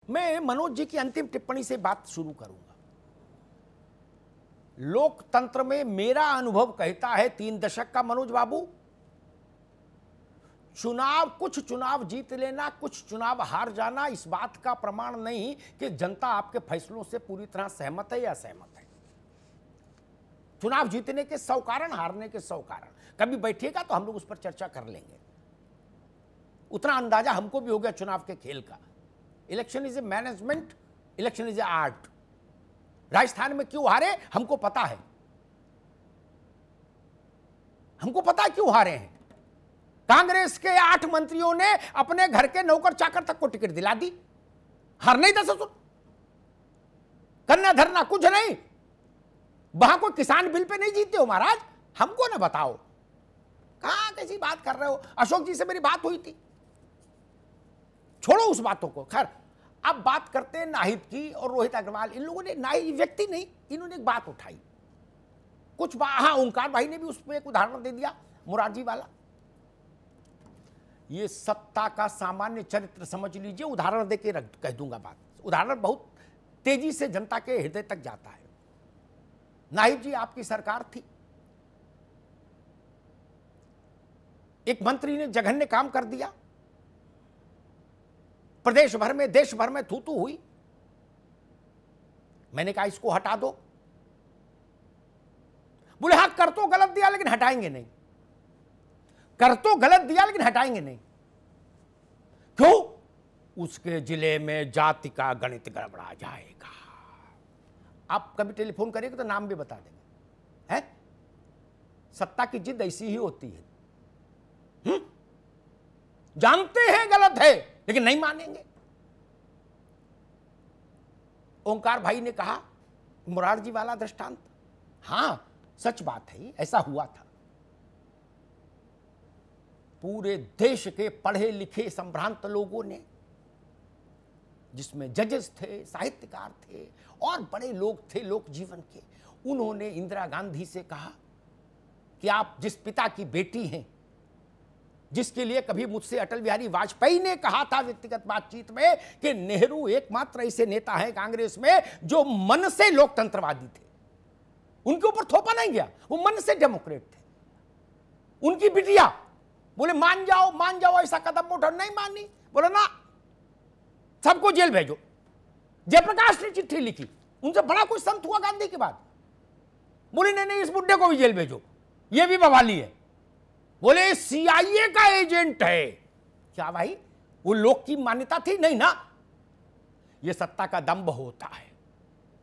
मैं मनोज जी की अंतिम टिप्पणी से बात शुरू करूंगा। लोकतंत्र में मेरा अनुभव कहता है 3 दशक का मनोज बाबू, कुछ चुनाव जीत लेना, कुछ चुनाव हार जाना इस बात का प्रमाण नहीं कि जनता आपके फैसलों से पूरी तरह सहमत है या असहमत है। चुनाव जीतने के 100 कारण, हारने के 100 कारण। कभी बैठिएगा तो हम लोग उस पर चर्चा कर लेंगे। उतना अंदाजा हमको भी हो गया चुनाव के खेल का। Election is a management, election is a art. Rajasthan में क्यों हारे हमको पता है, हमको पता है क्यों हारे हैं। कांग्रेस के 8 मंत्रियों ने अपने घर के नौकर चाकर तक को टिकट दिला दी। हार नहीं था ससुर, करना धरना कुछ नहीं। वहां कोई किसान बिल पे नहीं जीते हो महाराज, हमको ना बताओ कहां कैसी बात कर रहे हो। अशोक जी से मेरी बात हुई थी, छोड़ो उस बातों को। खैर अब बात करते हैं नाहिद की और रोहित अग्रवाल। इन लोगों ने, नाहिद व्यक्ति नहीं, इन्होंने एक बात उठाई कुछ। हाँ, ओंकार भाई ने भी उसमें एक उदाहरण दे दिया, मुरारजी वाला। ये सत्ता का सामान्य चरित्र समझ लीजिए। उदाहरण देके कह दूंगा बात। उदाहरण बहुत तेजी से जनता के हृदय तक जाता है। नाहिद जी, आपकी सरकार थी, एक मंत्री ने जघन्य काम कर दिया, प्रदेश भर में, देश भर में थू थू हुई। मैंने कहा इसको हटा दो। बोले हाँ कर तो गलत दिया लेकिन हटाएंगे नहीं, कर तो गलत दिया लेकिन हटाएंगे नहीं। क्यों? उसके जिले में जाति का गणित गड़बड़ा जाएगा। आप कभी टेलीफोन करिएगा तो नाम भी बता देंगे। है, सत्ता की जिद ऐसी ही होती है। जानते हैं गलत है लेकिन नहीं मानेंगे। ओंकार भाई ने कहा मुरारजी वाला दृष्टांत, हां सच बात है, ऐसा हुआ था। पूरे देश के पढ़े लिखे संभ्रांत लोगों ने, जिसमें जजेस थे, साहित्यकार थे और बड़े लोग थे लोक जीवन के, उन्होंने इंदिरा गांधी से कहा कि आप जिस पिता की बेटी हैं, जिसके लिए कभी मुझसे अटल बिहारी वाजपेयी ने कहा था व्यक्तिगत बातचीत में कि नेहरू एकमात्र ऐसे नेता हैं कांग्रेस में जो मन से लोकतंत्रवादी थे, उनके ऊपर थोपा नहीं गया, वो मन से डेमोक्रेट थे। उनकी बिटिया बोले मान जाओ ऐसा कदम उठा, नहीं मानी, बोले ना सबको जेल भेजो। जयप्रकाश ने चिट्ठी लिखी, उनसे बड़ा कोई संत हुआ गांधी के बाद, बोले नहीं इस बुड्ढे को भी जेल भेजो, ये भी बवाली है। बोले सीआईए का एजेंट है। क्या भाई, वो लोग की मान्यता थी नहीं ना, ये सत्ता का दंभ होता है।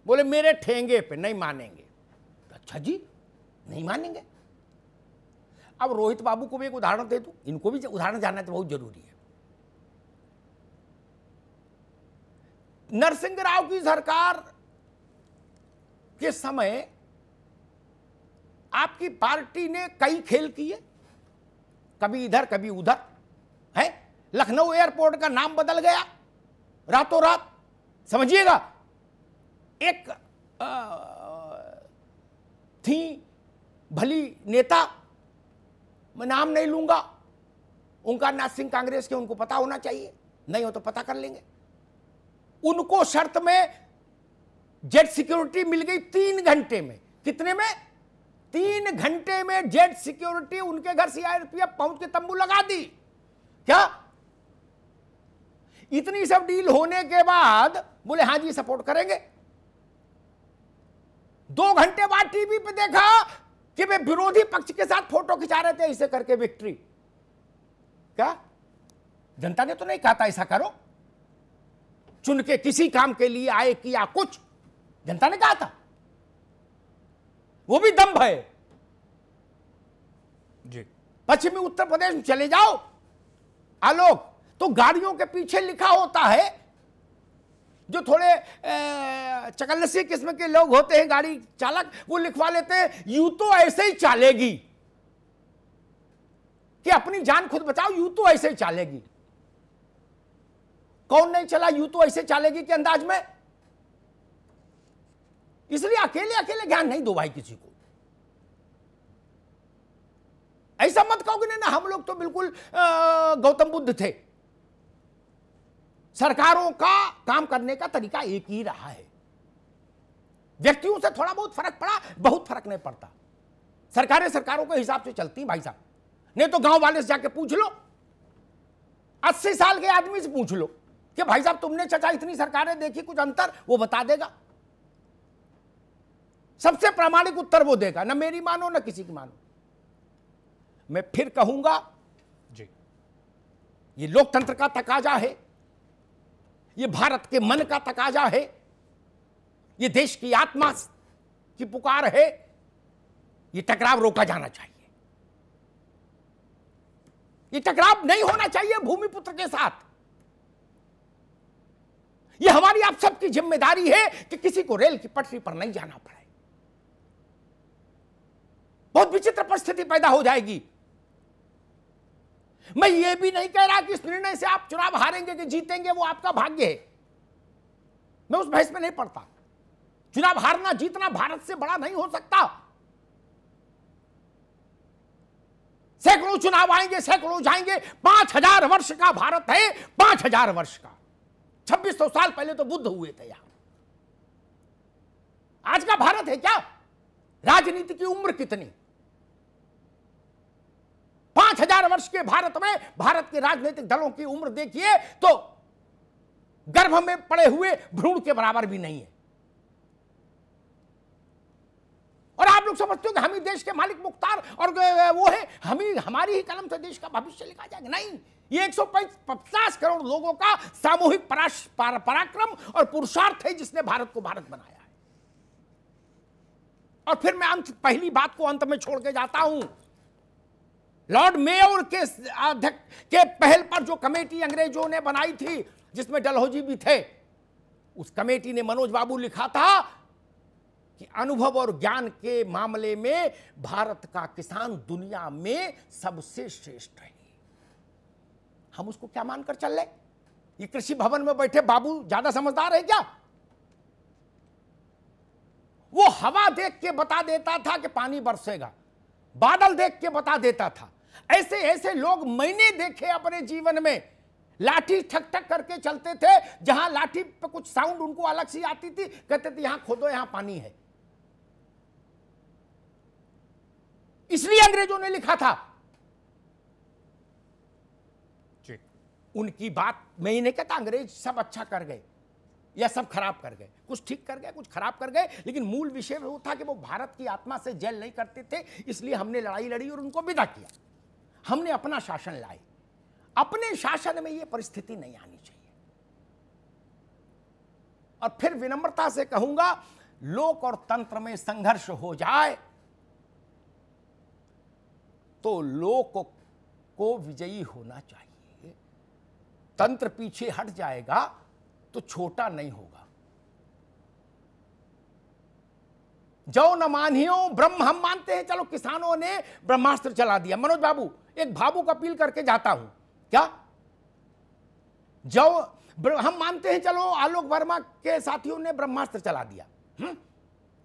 बोले मेरे ठेंगे पे नहीं मानेंगे। अच्छा जी, नहीं मानेंगे। अब रोहित बाबू को भी एक उदाहरण दे दूं, इनको भी उदाहरण जानना तो बहुत जरूरी है। नरसिंह राव की सरकार के समय आपकी पार्टी ने कई खेल किए, कभी इधर कभी उधर। है, लखनऊ एयरपोर्ट का नाम बदल गया रातों रात, समझिएगा। एक थी भली नेता, मैं नाम नहीं लूंगा, ओंकार नाथ सिंह कांग्रेस के, उनको पता होना चाहिए, नहीं हो तो पता कर लेंगे। उनको शर्त में जेट सिक्योरिटी मिल गई 3 घंटे में। कितने में? 3 घंटे में जेट सिक्योरिटी उनके घर सीआरपीएफ पहुंच के तंबू लगा दी। क्या इतनी सब डील होने के बाद बोले हाँ जी सपोर्ट करेंगे। 2 घंटे बाद टीवी पे देखा कि वे विरोधी पक्ष के साथ फोटो खिंचा रहे थे, ऐसे करके विक्ट्री। क्या जनता ने तो नहीं कहा था ऐसा करो, चुन के किसी काम के लिए आए, किया कुछ, जनता ने कहा था। वो भी दंभ है जी। पश्चिमी उत्तर प्रदेश में चले जाओ, आलोक, तो गाड़ियों के पीछे लिखा होता है, जो थोड़े चकलसी किस्म के लोग होते हैं गाड़ी चालक, वो लिखवा लेते हैं यूं तो ऐसे ही चालेगी, कि अपनी जान खुद बचाओ, यूं तो ऐसे ही चालेगी। कौन नहीं चला यूं तो ऐसे चालेगी के अंदाज में? इसलिए अकेले अकेले ज्ञान नहीं दो भाई किसी को। ऐसा मत कहो कि नहीं ना हम लोग तो बिल्कुल गौतम बुद्ध थे। सरकारों का काम करने का तरीका एक ही रहा है। व्यक्तियों से थोड़ा बहुत फर्क पड़ा, बहुत फर्क नहीं पड़ता। सरकारें सरकारों के हिसाब से चलती भाई साहब। नहीं तो गांव वाले से जाके पूछ लो, 80 साल के आदमी से पूछ लो कि भाई साहब तुमने चाचा इतनी सरकारें देखी, कुछ अंतर, वो बता देगा। सबसे प्रामाणिक उत्तर वो देगा, ना मेरी मानो ना किसी की मानो। मैं फिर कहूंगा जी, ये लोकतंत्र का तकाजा है, ये भारत के मन का तकाजा है, ये देश की आत्मा की पुकार है। ये टकराव रोका जाना चाहिए। ये टकराव नहीं होना चाहिए भूमिपुत्र के साथ। ये हमारी आप सबकी जिम्मेदारी है कि किसी को रेल की पटरी पर नहीं जाना पड़े। बहुत विचित्र परिस्थिति पैदा हो जाएगी। मैं ये भी नहीं कह रहा कि इस निर्णय से आप चुनाव हारेंगे कि जीतेंगे, वो आपका भाग्य है। मैं उस बहस में नहीं पड़ता। चुनाव हारना जीतना भारत से बड़ा नहीं हो सकता। सैकड़ों चुनाव आएंगे, सैकड़ों जाएंगे। 5000 वर्ष का भारत है, 5000 वर्ष का। 2600 साल पहले तो बुद्ध हुए थे यहां। आज का भारत है क्या? राजनीति की उम्र कितनी? 5000 वर्ष के भारत में भारत के राजनीतिक दलों की उम्र देखिए तो गर्भ में पड़े हुए भ्रूण के बराबर भी नहीं है। और आप लोग समझते हो कि हम ही देश के मालिक मुख्तार और वो है, हम ही, हमारी ही कलम से देश का भविष्य लिखा जाएगा। नहीं, ये 150 करोड़ लोगों का सामूहिक पराक्रम और पुरुषार्थ है जिसने भारत को भारत बनाया है। और फिर मैं पहली बात को अंत में छोड़ के जाता हूं। लॉर्ड मेयर के अध्यक्ष के पहल पर जो कमेटी अंग्रेजों ने बनाई थी, जिसमें डलहौजी भी थे, उस कमेटी ने मनोज बाबू लिखा था कि अनुभव और ज्ञान के मामले में भारत का किसान दुनिया में सबसे श्रेष्ठ है। हम उसको क्या मानकर चल रहे? ये कृषि भवन में बैठे बाबू ज्यादा समझदार है क्या? वो हवा देख के बता देता था कि पानी बरसेगा, बादल देख के बता देता था। ऐसे ऐसे लोग मैंने देखे अपने जीवन में। लाठी ठक ठक करके चलते थे, जहां लाठी पे कुछ साउंड उनको अलग सी आती थी, कहते थे यहां खोदो, यहां पानी है। इसलिए अंग्रेजों ने लिखा था। उनकी बात मैं ही नहीं कहता अंग्रेज सब अच्छा कर गए या सब खराब कर गए, कुछ ठीक कर गए, कुछ खराब कर गए, लेकिन मूल विषय वो था कि वो भारत की आत्मा से जेल नहीं करते थे। इसलिए हमने लड़ाई लड़ी और उनको विदा किया। हमने अपना शासन लाए। अपने शासन में ये परिस्थिति नहीं आनी चाहिए। और फिर विनम्रता से कहूंगा, लोक और तंत्र में संघर्ष हो जाए तो लोक को विजयी होना चाहिए। तंत्र पीछे हट जाएगा तो छोटा नहीं होगा। जो न मानियो ब्रह्म, हम मानते हैं, चलो किसानों ने ब्रह्मास्त्र चला दिया। मनोज बाबू, एक भावुक अपील करके जाता हूं, क्या जो हम मानते हैं, चलो आलोक वर्मा के साथियों ने ब्रह्मास्त्र चला दिया,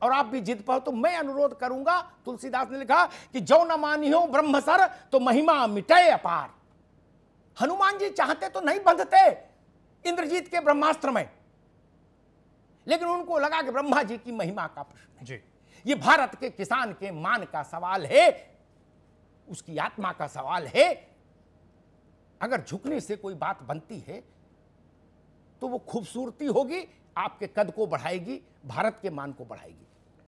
और आप भी जिद पर, तो मैं अनुरोध करूंगा, तुलसीदास ने लिखा कि जो न मानियो ब्रह्मसर तो महिमा मिटे अपार। हनुमान जी चाहते तो नहीं बंधते इंद्रजीत के ब्रह्मास्त्र में, लेकिन उनको लगा कि ब्रह्मा जी की महिमा का प्रश्न है। ये भारत के किसान के मान का सवाल है, उसकी आत्मा का सवाल है। अगर झुकने से कोई बात बनती है तो वो खूबसूरती होगी, आपके कद को बढ़ाएगी, भारत के मान को बढ़ाएगी।